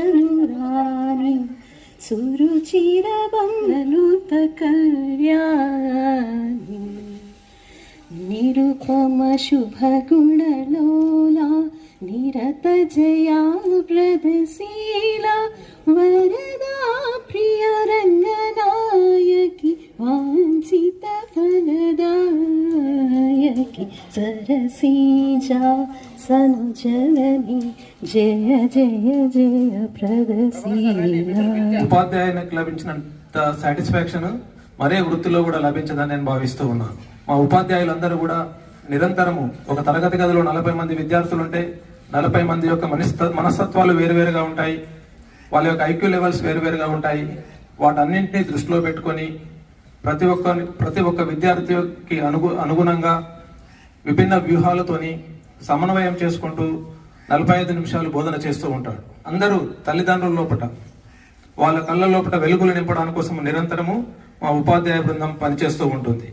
ఇవనరుహలోచనురాని సురుచిర బంగలుత కళ్యాణి నిరుపమ శుభగుణలోలా నిరత జయా ప్రదశీలా వరదా ప్రియ రంగనాయకి వాంఛిత ఫలదాయకి సరసీజా సనుజనని జయ జయ జయ ప్రదశీలా. ఉపాధ్యాయునికి లభించినంత satisfaction మరే వృత్తిలో కూడా లభించదని నేను భావిస్తూ ఉన్నాను. మా ఉపాధ్యాయులందరూ కూడా నిరంతరము ఒక తరగతి గదిలో 40 మంది విద్యార్థులు ఉంటే 40 మంది యొక్క మనస్తత్వాలు వేరువేరుగా ఉంటాయి, వాళ్ళ యొక్క ఐక్యూ లెవెల్స్ వేరువేరుగా ఉంటాయి. వాటన్నింటినీ దృష్టిలో పెట్టుకొని ప్రతి ఒక్క విద్యార్థికి అనుగుణంగా విభిన్న వ్యూహాలతోని సమన్వయం చేసుకుంటూ 45 నిమిషాలు బోధన చేస్తూ ఉంటాడు. అందరూ తల్లిదండ్రుల లోపల వాళ్ళ కళ్ళ లోపల వెలుగులు నింపడానికి కోసం నిరంతరము మా ఉపాధ్యాయ బృందం పనిచేస్తూ ఉంటుంది.